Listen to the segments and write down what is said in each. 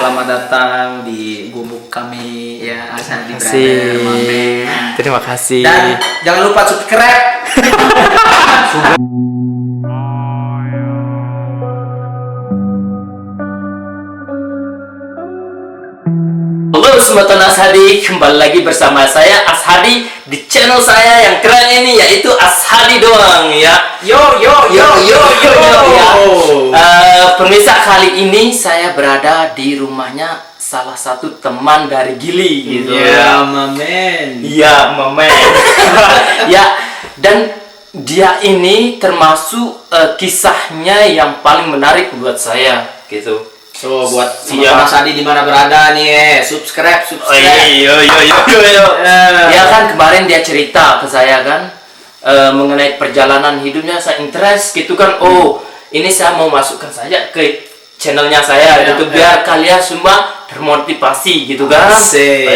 Selamat datang di gubuk kami ya, Ashadi Kasih. Brother, Mamen. Terima kasih. Dan jangan lupa subscribe. Halo Sobat Ashadi, kembali lagi bersama saya Ashadi di channel saya yang keren ini, yaitu Ashadi doang ya. Yo Ya. Pemirsa, kali ini saya berada di rumahnya salah satu teman dari Gili gitu Ya, Mamen. Iya, Mamen. Ya, dan dia ini termasuk kisahnya yang paling menarik buat saya gitu. So buat Iya. Sobat Ashadi di mana berada nih, subscribe. Iya. Ya kan kemarin dia cerita ke saya kan mengenai perjalanan hidupnya, saya interest gitu kan. Oh, ini saya mau masukkan saja ke channelnya saya gitu biar kalian semua termotivasi gitu kan. Asik,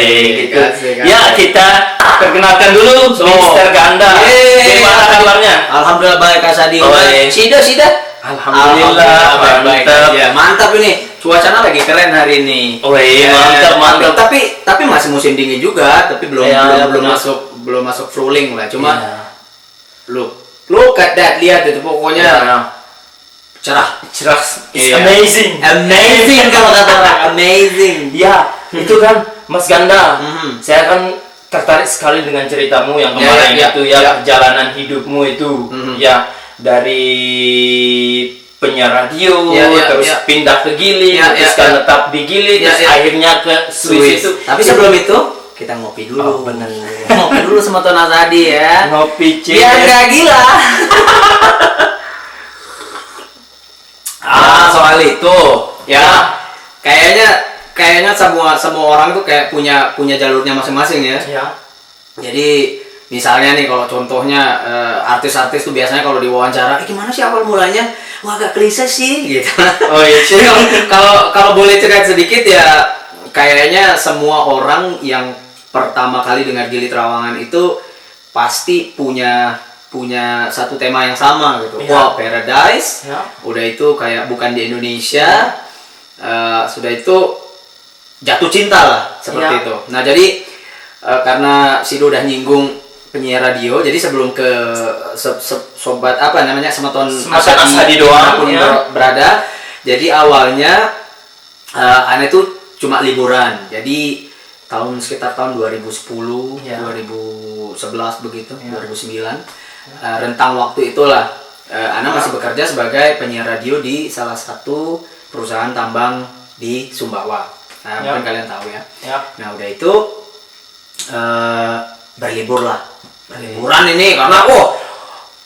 Gitu. asik. Ya, kita perkenalkan dulu Mr. Ganda. Gimana kabarnya? Alhamdulillah baik, Ashadi. Oh, iya. Sida. Alhamdulillah, baik. mantap. Ya, mantap ini. Cuacanya lagi keren hari ini. Oh iya, mantap. Tapi masih musim dingin juga, tapi belum Ya, belum benar. masuk fluling lah. Cuma Iya. look at that, lihat itu pokoknya Ya. cerah. It's Iya. Amazing kalau kata orang, amazing. Ya, itu kan Mas Ganda. Mhm. Saya kan tertarik sekali dengan ceritamu yang kemarin Ya, itu perjalanan hidupmu itu. Mhm. Ya, dari penyiar radio terus pindah ke Gili, terus kan tetap di Gili, terus akhirnya ke Swiss itu. Tapi sebelum itu kita ngopi dulu. Oh, bener. Ngopi dulu sama Tuan Ashadi ya. Ngopi Biar nggak gila. Soal itu ya, kayaknya semua orang tuh kayak punya jalurnya masing-masing ya. Ya. Jadi misalnya nih, kalau contohnya artis-artis tuh biasanya kalau diwawancara, gimana sih awal mulanya? Wah, agak klise sih gitu. Oh iya. Jadi kalau boleh cerita sedikit ya, kayaknya semua orang yang pertama kali dengar Gili Trawangan itu pasti punya satu tema yang sama gitu. Ya. Wah, Paradise. Ya. Udah itu kayak bukan di Indonesia. Sudah itu jatuh cinta lah seperti Ya. itu. Nah, jadi karena Sido udah nyinggung penyiar radio, jadi sebelum ke sobat apa namanya Sematon Ashadi doang pun ya. berada. Jadi awalnya Ana tuh cuma liburan. Jadi sekitar tahun 2010, Ya. 2011 begitu, Ya. 2009. Rentang waktu itulah Ana masih bekerja sebagai penyiar radio di salah satu perusahaan tambang di Sumbawa. Nah, Ya. mungkin kalian tahu ya. Ya. Nah, udah itu berliburan ini karena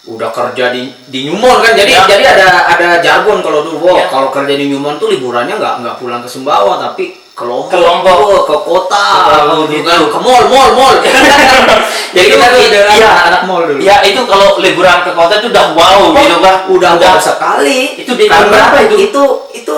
udah kerja di Newmont kan, jadi ada jargon kalau dulu. Kalau kerja di Newmont tuh liburannya nggak pulang ke Sumbawa tapi ke Lombok, ke kota, ke mall. Jadi kita tuh anak mall dulu. Ya, itu kalau liburan ke kota itu udah wow gitu kan. Udah wow sekali. Itu di tahun berapa itu? Itu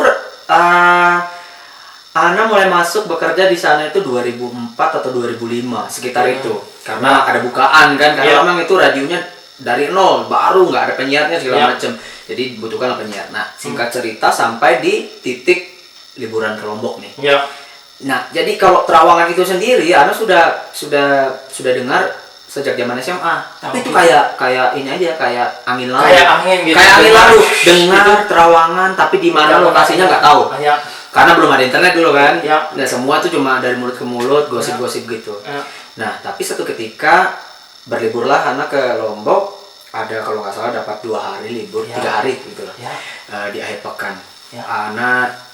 Ana mulai masuk bekerja di sana itu 2004 atau 2005 sekitar itu. Karena ada bukaan kan, karena memang itu radionya dari nol, baru nggak ada penyiarnya segala macam. Jadi dibutuhkan penyiar. Nah, singkat cerita sampai di titik liburan ke Lombok nih. Ya. Nah, jadi kalau Trawangan itu sendiri, Ana sudah dengar sejak zaman SMA. Tapi itu kayak ini aja, kayak angin lalu. Kayak angin gitu. Kayak angin lalu. Dengar Trawangan, tapi di mana lokasinya nggak tahu. Ya. Karena belum ada internet dulu kan. Ya. Nah, semua tuh cuma dari mulut ke mulut, gosip-gosip gitu. Ya. Nah, tapi satu ketika berliburlah anak ke Lombok, ada kalau nggak salah dapat 2 hari libur, 3 hari gitu lah. Ya. Di akhir pekan. Ya. Anak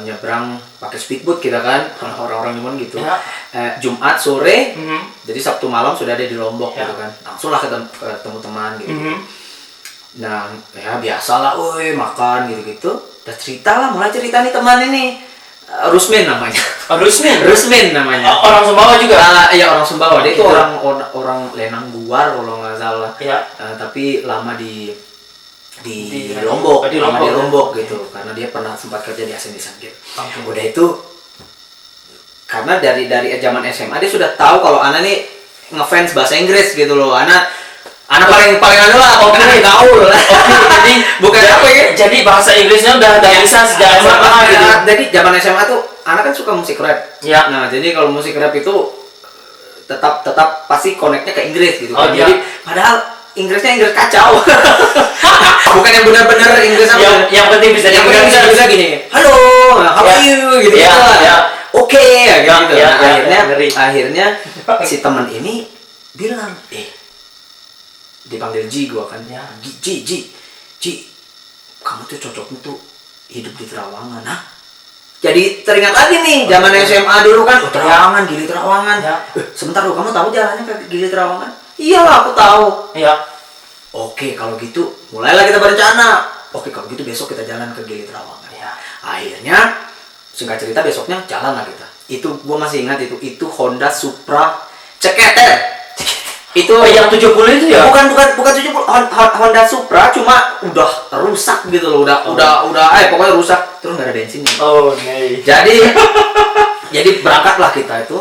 nyebrang pakai speedboat kita kan, orang-orang Newmont gitu. Ya. Jumat sore, Mhm. jadi Sabtu malam sudah ada di Lombok Ya. gitu kan. Langsung lah ketemu teman gitu. Mhm. Nah, ya biasalah, makan gitu-gitu. Udah mulai cerita nih teman ini. Rusmin namanya. Rusmin namanya. Orang Sumbawa juga. Iya, orang Sumbawa. Dia itu Gitu. orang Lenang Buar kalau nggak salah. Ya. Tapi lama di Di Lombok, di lama Lombok, di ya. Lombok gitu. Karena dia pernah sempat kerja di Asen gitu. Oke. Udah itu karena dari zaman SMA dia sudah tahu kalau Ana nih ngefans bahasa Inggris gitu loh. Ana Anak paling anu lah, Oke. karena gaul lah. Jadi Bukan apa ya? Jadi bahasa Inggrisnya udah bisa sejak SMA gitu. Jadi zaman SMA tuh anak kan suka musik rap. Ya. Nah, jadi kalau musik rap itu tetap pasti connect-nya ke Inggris gitu Oh, kan. iya. Jadi padahal Inggrisnya Inggris kacau. Bukan yang benar-benar Inggris apa. Yang penting bisa yang penting dimengerti. bisa gini. Halo, how are you gitu Ya, lah. ya. Oke, ya gitu. Ya, Nah, ya, ngeri. akhirnya si teman ini bilang, dipanggil Ji gua kan. Ya. Ji, kamu tuh cocoknya tuh hidup di Terawangan. Nah, jadi teringat lagi nih zaman SMA dulu kan, Terawangan, Gili Terawangan. Ya. Sebentar dulu, kamu tahu jalannya ke Gili Terawangan? Iyalah, aku tahu. Iya. Oke, kalau gitu mulailah kita berencana. Oke, kalau gitu besok kita jalan ke Gili Terawangan. Ya. Akhirnya singkat cerita besoknya jalan lah kita. Itu gua masih ingat itu Honda Supra ceketer. Itu yang 70 itu ya? Bukan 70, Honda Supra, cuma udah rusak gitu loh, pokoknya rusak, terus nggak ada bensinnya. Oh, nih. Jadi berangkatlah kita itu,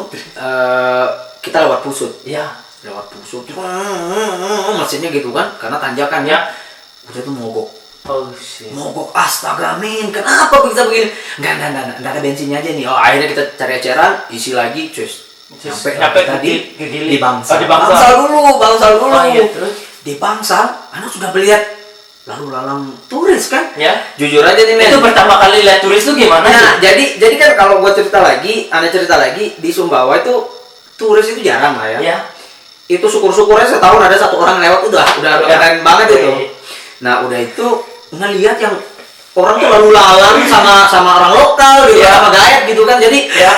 kita lewat Pusut. Ya. Lewat Pusut, mesinnya gitu kan, karena tanjakan Ya. Udah tuh mogok. Oh, shit. Mogok, astaga min, kenapa bisa begini? Nggak ada bensinnya aja nih. Oh, akhirnya kita cari eceran, isi lagi, cus. Sampai tadi ke Gili. di Bangsal. Oh, di Bangsal. Bangsal dulu. Oh, iya, terus? Di Bangsal, anak sudah melihat lalu lalang turis kan? Ya. Jujur aja nih men. Itu pertama kali lihat turis tuh gimana Nah, sih? jadi kan kalau gua cerita lagi di Sumbawa itu turis itu jarang lah ya. Ya. Itu syukur-syukurnya setahun ada satu orang lewat udah Ya. keren banget itu. Oke. Nah, udah itu ngelihat yang orang tuh lalu lalang sama orang lokal gitu, Ya. sama gaet gitu kan. Jadi Ya.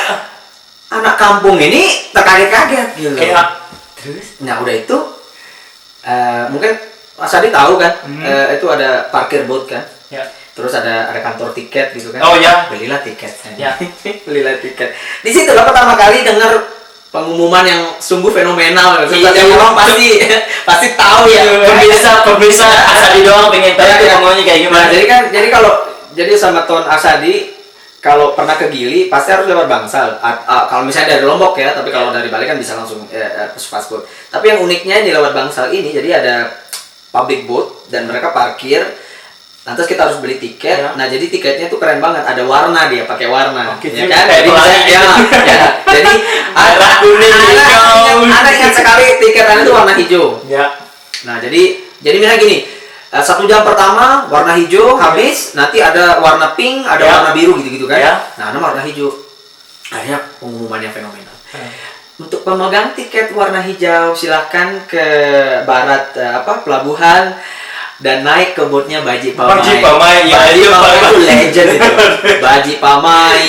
anak kampung ini terkaget-kaget gitu. Kayak terus? Nah, udah itu mungkin Mas Adi tahu kan, itu ada parkir booth kan. Ya. Terus ada kantor tiket gitu kan. Oh, ya. Belilah tiket. Ya. Belilah tiket. Di situ lah pertama kali dengar pengumuman yang sungguh fenomenal. Iya, Yang orang pasti tahu ya. Pemirsa Asadi doang pengen tahu tuh ngomongnya kayak gimana. Nah, jadi sama Ton Asadi kalau pernah ke Gili pasti harus lewat Bangsal. Kalau misalnya dari Lombok ya, tapi kalau dari Bali kan bisa langsung fast food. Tapi yang uniknya di lewat Bangsal ini, jadi ada public booth dan mereka parkir. Lantas kita harus beli tiket. Ya. Nah, jadi tiketnya tuh keren banget. Ada warna dia, pakai warna. Oke, Ya jadi kan? kayak Jadi pelangi ya. Jadi Merah, kuning, hijau. Ada ingat sekali tiketannya itu warna hijau. Ya. Nah, jadi misalnya gini. 1 jam pertama warna hijau habis, nanti ada warna pink, ada Ya. warna biru gitu-gitu kan. Ya. Nah, ada warna hijau. Akhirnya pengumumannya fenomenal. Untuk pemegang tiket warna hijau silahkan ke barat pelabuhan dan naik ke bootnya Baji Pamai. Baji Pamai, ya, Baji iya, Pamai Pak. itu legend itu. Baji Pamai.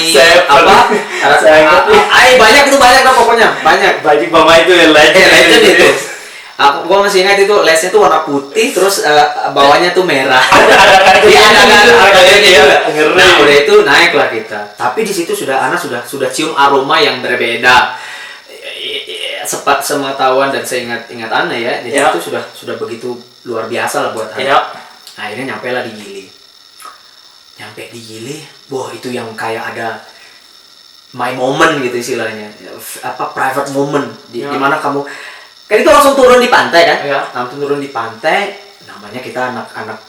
Banyak tuh pokoknya banyak. Baji Pamai itu Legend itu. Gua masih ingat itu lesnya tuh warna putih terus bawahnya tuh merah. Ada ngeri. Nah, udah itu naiklah kita. Tapi di situ Ana sudah cium aroma yang berbeda. Sepengetahuan dan seingat Ana ya, di Ya. situ sudah begitu luar biasa lah buat Ana. Ya. Akhirnya nyampe lah di Gili. Wah, itu yang kayak ada my moment gitu istilahnya. Private moment di mana kamu kan itu langsung turun di pantai kan? Ya. Langsung turun di pantai. Namanya kita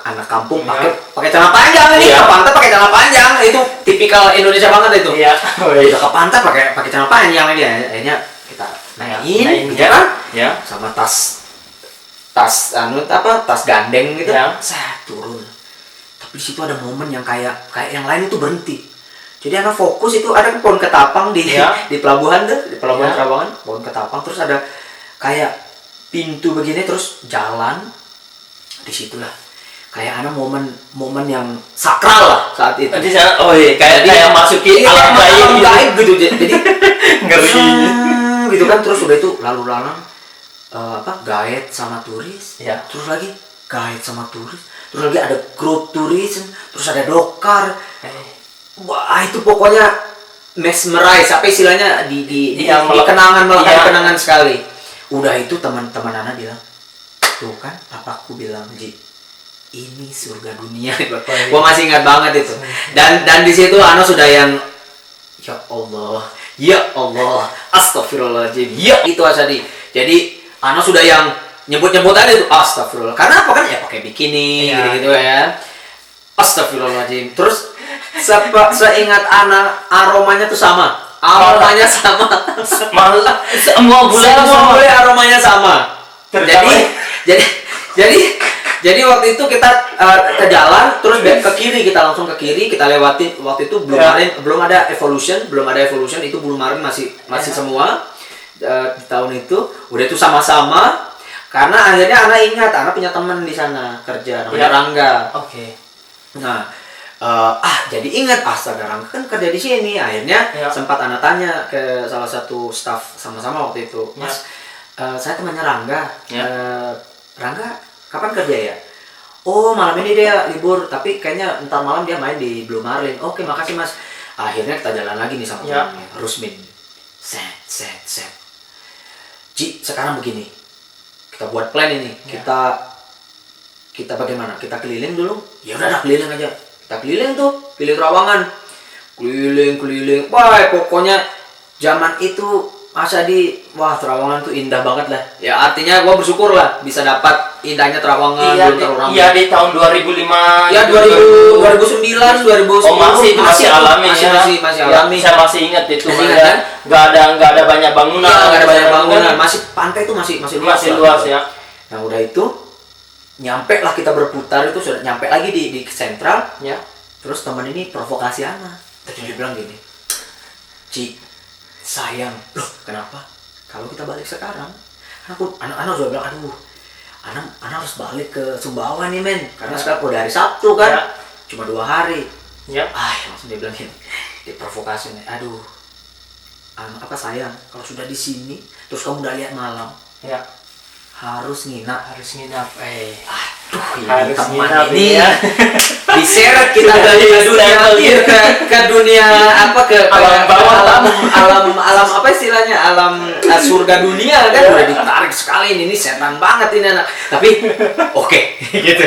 anak kampung Ya. pakai celana panjang nih. Ya. Ke pantai pakai celana panjang. Itu tipikal Indonesia banget itu. Iya. Udah ke pantai pakai celana panjang lagi ya. Akhirnya kita naikin gitu ya. kan? Ya. Sama tas gandeng gitu. Ya. Saya turun. Tapi di situ ada momen yang kayak yang lain itu berhenti. Jadi anak fokus itu ada pohon ketapang di Ya. di pelabuhan tuh, di pelabuhan Ya. Trawangan, pohon ketapang terus ada kayak pintu begini terus jalan. Di situlah kayak ada momen yang sakral lah saat itu. Di sana kayak masukin Iya, alam alam gaib gaib gitu. Jadi ngeri. gitu kan terus udah itu lalu lalang gaet sama turis. Ya. Terus lagi gaet sama turis. Terus lagi ada grup turis, terus ada dokar. Wah, itu pokoknya mesmerize, apa istilahnya di kenangan kenangan sekali. Udah itu teman-teman Ana bilang, tuh kan papaku bilang, Ji, ini surga dunia. Gua masih ingat banget itu. Dan di situ Ana sudah yang ya Allah, astagfirullahaladzim. Ya itu Asadi. Jadi Ana sudah yang nyebut-nyebut aja tuh astagfirullah. Karena apa kan ya pakai bikini gitu ya. Astagfirullahaladzim. Terus seingat anak aromanya tuh sama. Aromanya sama. Malah semua boleh aromanya sama. Jadi waktu itu kita ke jalan terus ke kiri, kita langsung ke kiri, kita lewati waktu itu belum ada evolution itu belum marin masih semua di tahun itu udah itu sama-sama. Karena akhirnya anak ingat, anak punya teman di sana kerja namanya Rangga. Oke. Nah, jadi ingat astaga Rangga kan kerja di sini. Akhirnya sempat anak tanya ke salah satu staff sama-sama waktu itu, Mas, saya temannya Rangga. Rangga kapan kerja ya? Oh malam ini dia libur, tapi kayaknya ntar malam dia main di Blue Marlin. Oke makasih Mas. Akhirnya kita jalan lagi nih sama temannya Rusmin. Set. Ji, sekarang begini. Kita buat plan ini. Kita bagaimana? Kita keliling dulu. Ya udah keliling aja. Kita keliling tuh, keliling Trawangan. Keliling. Wah, pokoknya zaman itu Trawangan tuh indah banget lah. Ya artinya gua bersyukur lah bisa dapat indahnya Trawangan. Iya di tahun 2005. Ya 2009, 2010 masih alami. Masih alami. Saya masih ingat itu. Kan? Nggak ada banyak bangunan. Nggak ada banyak bangunan. Masih pantai itu masih luas ya. Nah udah itu nyampe lah kita berputar itu sudah nyampe lagi di sentral. Ya. Terus teman ini provokasi Ana. Tadi dia bilang gini, Ci, sayang, loh kenapa? Kalau kita balik sekarang, anak sudah bilang, aduh, anak harus balik ke Sumbawa nih men, karena sekarang udah hari Sabtu kan, cuma 2 hari. Langsung dia bilang gini, diprovokasi nih, aduh, sayang, kalau sudah di sini, terus kamu udah lihat malam, harus nginap. Harus teman nginap ini ya. Diseret kita ke dunia alam apa istilahnya, alam surga dunia kan, udah ditarik sekali ini setan banget ini anak. Tapi oke. Gitu.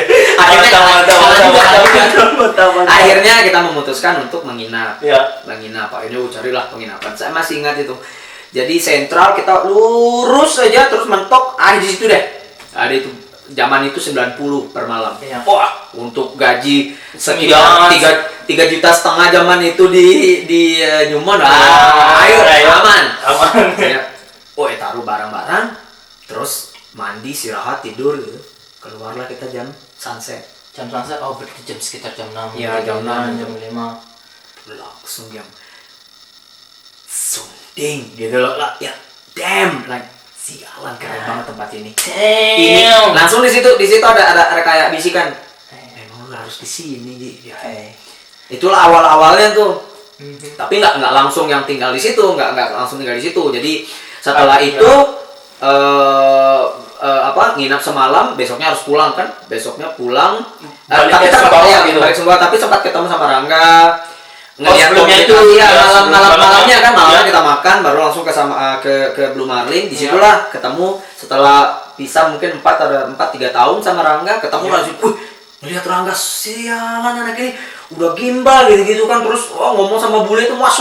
Akhirnya kita memutuskan untuk menginap. Akhirnya carilah penginapan. Saya masih ingat itu. Jadi sentral kita lurus saja terus mentok di situ deh. Ada itu zaman itu 90 per malam. Wah, untuk gaji sekitar 3,5 juta zaman itu di Newmont. Ayo aman. Taruh barang-barang, terus mandi, istirahat, tidur gitu. Keluarlah kita jam sunset. Berarti sekitar jam 6. Iya, jam 6, jam 5. Langsung jam ding gitu loh lah ya, damn, like sialan keren banget tempat ini. Ini langsung di situ ada kayak bisikan, emang lu harus di sini gitu. Itulah awalnya tuh. Tapi nggak langsung yang tinggal di situ, nggak langsung tinggal di situ. Jadi setelah itu nginap semalam, besoknya harus pulang kan, balik Sumbawa, tapi sempat ketemu sama Rangga. Sebelumnya itu malamnya kita makan, baru langsung ke Blue Marlin. Disitulah ketemu setelah pisah mungkin 3 tahun sama Rangga, ketemu langsung, lihat Rangga sialan anak ini udah gimbal gitu kan, terus ngomong sama bule itu mas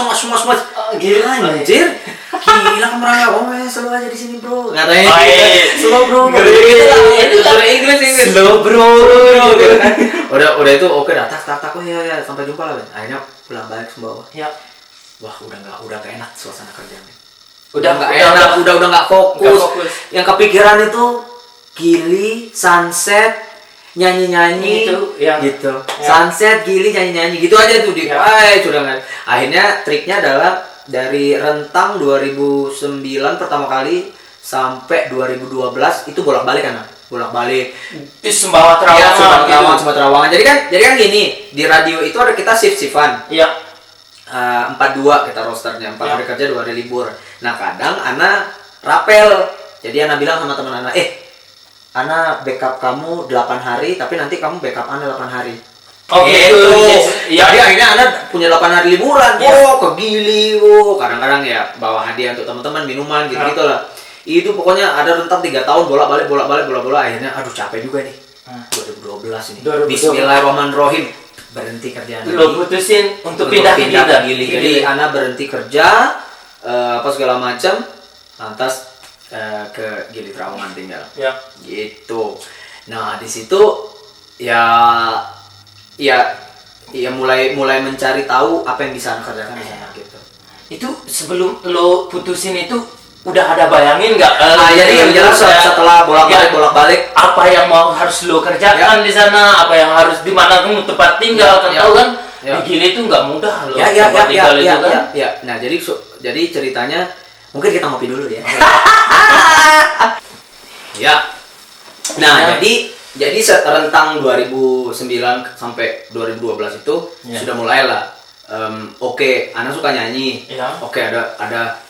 gila anjir, gila kamu Rangga, slow aja di sini bro, katanya slow bro, itu Inggris slow bro, udah itu oke dah, tak ya sampai jumpa lah. Akhirnya pulang balik Sumbawa. Wah udah nggak enak suasana kerjanya. Udah nggak fokus. Yang kepikiran itu Gili, sunset, nyanyi gitu. Sunset, Gili, nyanyi gitu aja tuh sudah nggak. Akhirnya triknya adalah dari rentang 2009 pertama kali sampai 2012 itu bolak-balik di Sumbawa Trawangan. Jadi kan gini, di radio itu ada kita shift-shiftan. 42 kita rosternya, 4 hari kerja 2 hari libur. Nah kadang Ana rapel, jadi Ana bilang sama teman Ana, Ana backup kamu 8 hari, tapi nanti kamu backup Ana 8 hari. Gitu. Jadi akhirnya Ana punya 8 hari liburan. Ke Gili, kadang-kadang ya bawa hadiah untuk teman-teman, minuman gitu lah. Itu pokoknya ada rentang 3 tahun bolak-balik. Akhirnya aduh capek juga nih. 2012 ini. Bismillahirrahmanirrahim. Berhenti kerjaan. Lo putusin untuk pindah ke Gili. Jadi Ana berhenti kerja segala macam. Lantas ke Gili Trawangan tinggal. Ya. Gitu. Nah, di situ ya mulai mencari tahu apa yang bisa Anak kerjakan di sana gitu. Itu sebelum lo putusin itu udah ada bayangin nggak? Jadi yang jelas setelah bolak-balik apa yang mau harus lo kerjakan di sana, apa yang harus di mana kamu tempat tinggal, tahu kan? Di Gili itu nggak mudah lo tempat tinggal itu kan. Nah, jadi ceritanya mungkin kita ngopi dulu ya. Ya. Nah, jadi rentang 2009 sampai 2012 itu sudah mulai lah. Oke, Ana suka nyanyi. Oke, ada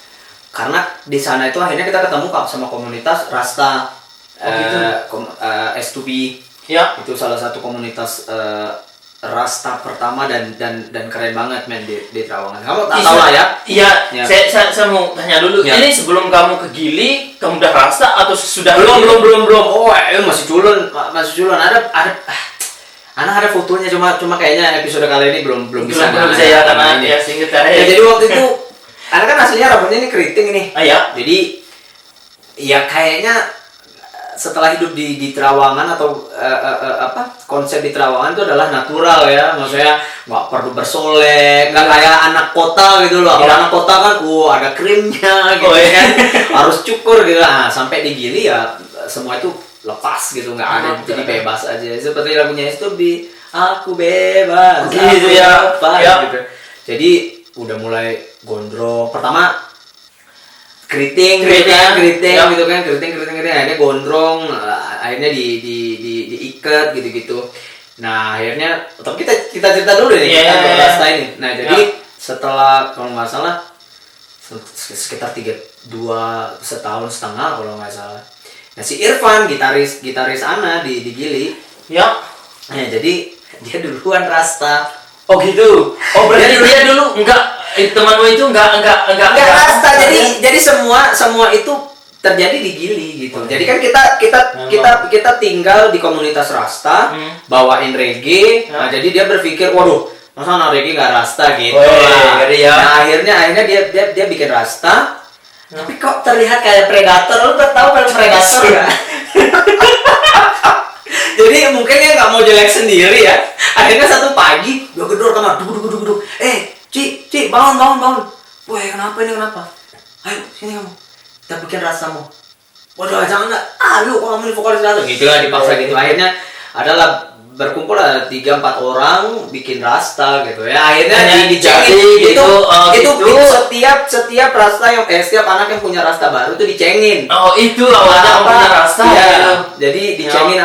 karena di sana itu akhirnya kita ketemu sama komunitas Rasta, S2B. Ya. Itu salah satu komunitas Rasta pertama dan keren banget men di Trawangan. Kamu tahu lah ya? Iya. Saya mau tanya dulu. Ini sebelum kamu ke Gili, kamu udah Rasta atau sudah? Belum. Oh, masih culun. Anak ada fotonya cuma kayaknya episode kali ini belum bisa ya karena ya singkat ya. Jadi waktu itu anak kan aslinya rambutnya ini keriting nih. Jadi ya kayaknya setelah hidup di Trawangan atau konsep di Trawangan itu adalah natural ya, maksudnya nggak perlu bersolek, nggak kayak anak kota gitu loh. Kalau anak kota kan ada krimnya gitu kan, harus cukur gitu. Nah, sampai di Gili ya semua itu lepas gitu, nggak ada, jadi bebas aja seperti lagunya itu aku bebas gitu ya. Gitu. Jadi udah mulai gondrong pertama. Keriting gitu kan, keriting akhirnya gondrong, akhirnya diikat gitu. Nah, akhirnya tapi kita cerita dulu nih kita Rasta ini. Nah, jadi setelah kalau nggak salah sekitar 2 setahun setengah kalau nggak salah. Nah, si Irfan gitaris Ana di Gili. Ya. Nah, jadi dia duluan Rasta. Oh gitu. Oh berarti dia dulu temanmu itu enggak Rasta. Jadi semua itu terjadi di Gili gitu. Jadi kan kita tinggal di komunitas Rasta, bawain reggae. Nah, jadi dia berpikir, waduh, masa anak reggae nggak Rasta gitu lah. Nah, akhirnya dia bikin Rasta. Tapi kok terlihat kayak Predator? Lu tahu film Predator nggak? Jadi mungkin dia nggak mau jelek sendiri ya. Akhirnya satu pagi dia gedor kamar, duduk. Ci, bangun. Woi, kenapa? Ayo, sini kamu. Kita bikin rasamu. Waduh, jangan nggak. Lu kalau kamu vokalis Rasta gitu lah, dipaksa gitu. Akhirnya adalah berkumpul ada 3-4 orang bikin Rasta gitu ya. Akhirnya dicengin gitu. Itu setiap Rasta yang setiap anak yang punya Rasta baru tuh dicengin. Oh, itu awalnya punya Rasta ya. Jadi dicengin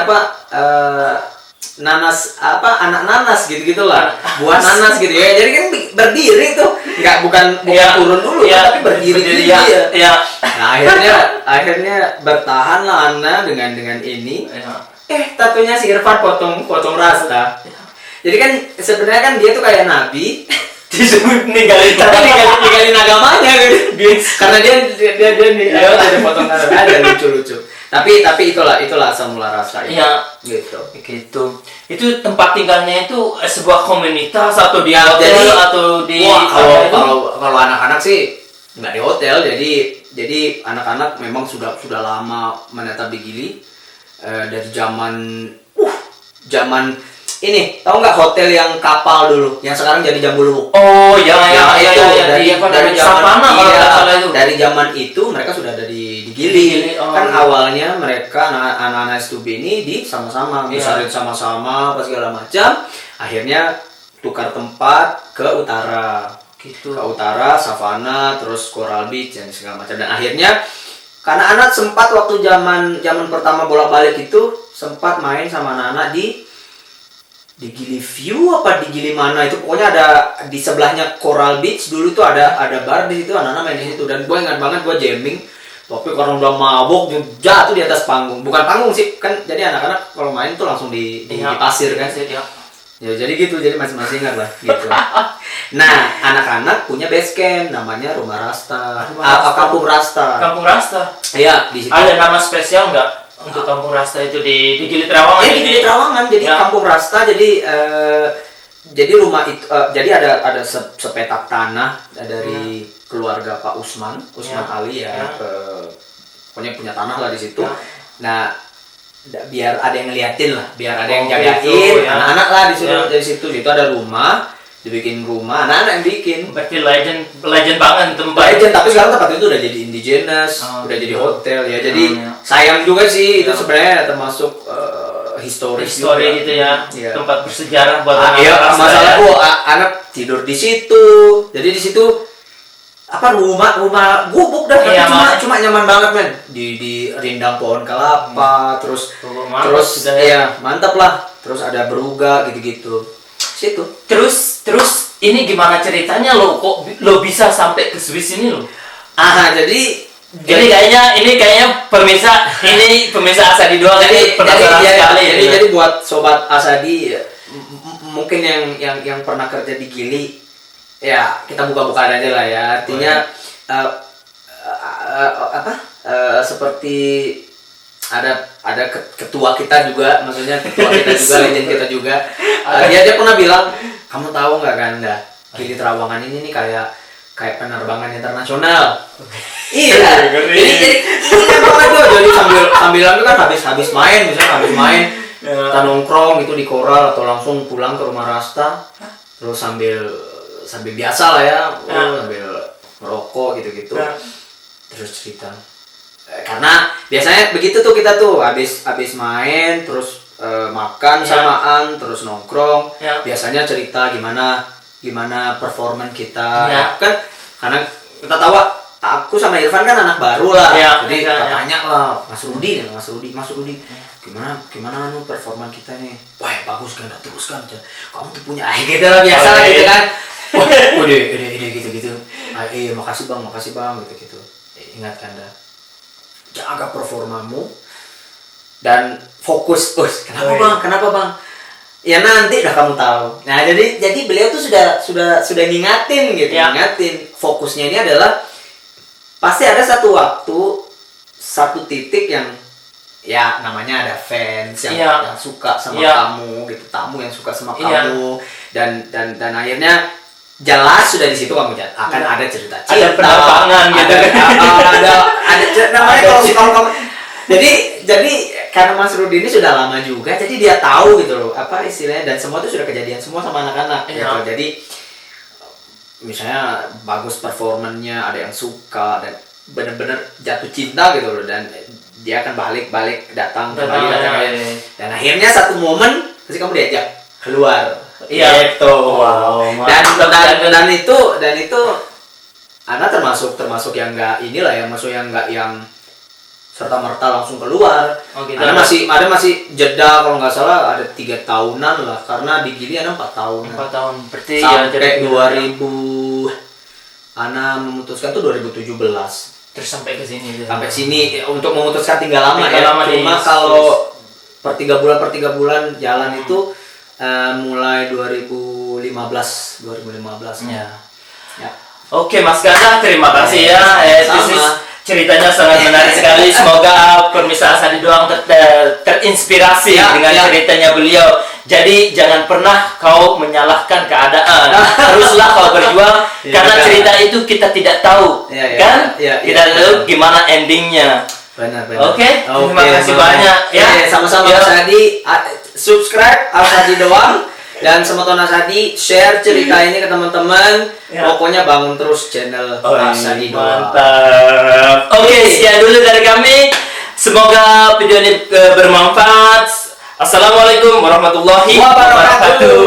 nanas anak nanas gitu-gitulah. Buah nanas gitu ya. Jadi kan berdiri tuh. Bukan turun dulu tapi berdiri ya. Nah, akhirnya bertahan lah Ana dengan ini. Tatunya si Irfan potong Rasta. Jadi kan sebenarnya kan dia tuh kayak nabi. Disebut ninggalin agamanya gitu. Karena dia potong Rasta. Ada lucu. Tapi itulah asal mula Rasta ini. Iya, gitu. Itu tempat tinggalnya itu sebuah komunitas atau di hotel atau di kalau anak-anak sih nggak di hotel. Jadi anak-anak memang sudah lama menetap di Gili. Dari zaman ini, tahu nggak hotel yang kapal dulu, yang sekarang jadi Jambuluk? Oh ya, dari zaman itu mereka sudah ada di Gili. Kan awalnya mereka anak-anak S2B ini di sama-sama, misalnya sama-sama apa segala macam. Akhirnya tukar tempat ke utara, gitu. Ke utara, Savana, terus Coral Beach dan segala macam. Dan akhirnya karena anak sempat waktu zaman pertama bolak-balik itu sempat main sama anak-anak di Gili View apa di Gili mana itu, pokoknya ada di sebelahnya Coral Beach dulu tuh ada bar di situ, anak-anak main di situ. Dan gue ingat banget gue jamming, tapi karena udah mabok jatuh di atas panggung, bukan panggung sih kan, jadi anak-anak kalau main tuh langsung di pasir kan. Ya jadi gitu, jadi masing-masing lah gitu. Nah, anak-anak punya base camp namanya Rumah Rasta. Kampung Rasta. Kampung Rasta. Iya, di situ. Ada nama spesial nggak untuk Kampung Rasta itu di Gili Trawangan? Di Gili Trawangan, jadi Kampung Rasta. Jadi rumah itu jadi ada sepetak tanah dari keluarga Pak Usman Ali ya. pokoknya punya tanah lah di situ. Ya. Nah, biar ada yang ngeliatin lah, biar ada yang Oh, jagain gitu, ya. anak-anak lah di situ. Ya. Dari situ itu ada rumah, dibikin rumah, anak-anak yang bikin. Berarti legend banget tempat. Legend, tapi sekarang tempat itu udah jadi indigenous, udah jadi gitu. hotel ya. Jadi Ya. sayang juga sih itu Ya. sebenarnya termasuk histori Histori gitu ya. Iya. Tempat bersejarah buat Iya, anak-anak. masalah ya. anak tidur di situ. Jadi di situ apa rumah gubuk dah, tapi Iya, cuma nyaman banget men. Di rindang pohon kelapa, terus Mantap sudah ya. iya, mantap lah. Terus ada beruga gitu-gitu. Situ. Terus ini gimana ceritanya lo kok lo bisa sampai ke Swiss ini lo? Jadi Ini kayaknya pemirsa Asadi doang ini penasaran sekali. jadi buat sobat Asadi mungkin yang pernah kerja di Gili ya kita buka-bukaan aja lah ya, artinya seperti ada ketua kita juga, maksudnya ketua kita juga, legend kita juga, dia pernah bilang, kamu tahu nggak Ganda, Gili Trawangan ini nih kayak penerbangan internasional. Iya. Jadi sambilan itu kan habis main, misalnya habis main kita nongkrong itu di Koral atau langsung pulang ke rumah Rasta, terus sambil biasa lah ya, sambil merokok gitu-gitu, terus cerita. Karena biasanya begitu tuh kita tuh habis main terus makan samaan terus nongkrong, biasanya cerita gimana performan kita, kan karena kita tahu aku sama Irfan kan anak baru lah, jadi kita tanya lah Mas Rudi, gimana performan kita nih, wah bagus kan, teruskan, kamu tuh punya gitu lah biasa lah gitu kan, udah gitu, makasih bang gitu, ingat kan dah, jaga performamu dan fokus, kenapa bang? Ya nanti udah kamu tahu. Nah jadi beliau tuh sudah ngingatin gitu, ngingatin fokusnya ini adalah pasti ada satu waktu, satu titik yang ya namanya ada fans yang suka sama kamu gitu, tamu yang suka sama kamu dan akhirnya jelas sudah di situ kamu akan ada cerita cinta, ada penerbangan gitu ada namanya kalau jadi karena Mas Rudi ini sudah lama juga, jadi dia tahu gitu loh apa istilahnya, dan semua itu sudah kejadian semua sama anak-anak gitu. Jadi misalnya bagus performannya, ada yang suka dan benar-benar jatuh cinta gitu loh, dan dia akan balik datang kembali dan akhirnya satu momen pasti kamu diajak keluar gitu. Wow, dan itu anak termasuk yang enggak inilah ya, maksudnya enggak yang serta merta langsung keluar. Gitu. Ada masih jeda, kalau nggak salah ada 3 tahunan lah, karena di Gili ada 4 tahun. 4 tahun berarti sampai 2000 Ana memutuskan tuh 2017. Terus sampai ke sini. Sampai sini untuk memutuskan tinggal lama Cuma di kalau per 3 bulan jalan itu mulai 2015 ya. Ya. Oke Mas Ganda, terima kasih ya. Ceritanya sangat menarik sekali. Semoga pemirsa Asadi Doang terinspirasi dengan ceritanya beliau. Jadi jangan pernah kau menyalahkan keadaan. Teruslah kau berjuang karena cerita itu kita tidak tahu, kan? Kita tahu gimana endingnya. Benar. Oke, terima kasih banyak. Sama-sama Asadi. Subscribe Asadi Doang. Dan Semoton Asadi, share cerita ini ke teman-teman. Pokoknya bangun terus channel Asadi Doang. Mantap. Oke, sekian dulu dari kami. Semoga video ini bermanfaat. Assalamualaikum warahmatullahi wabarakatuh.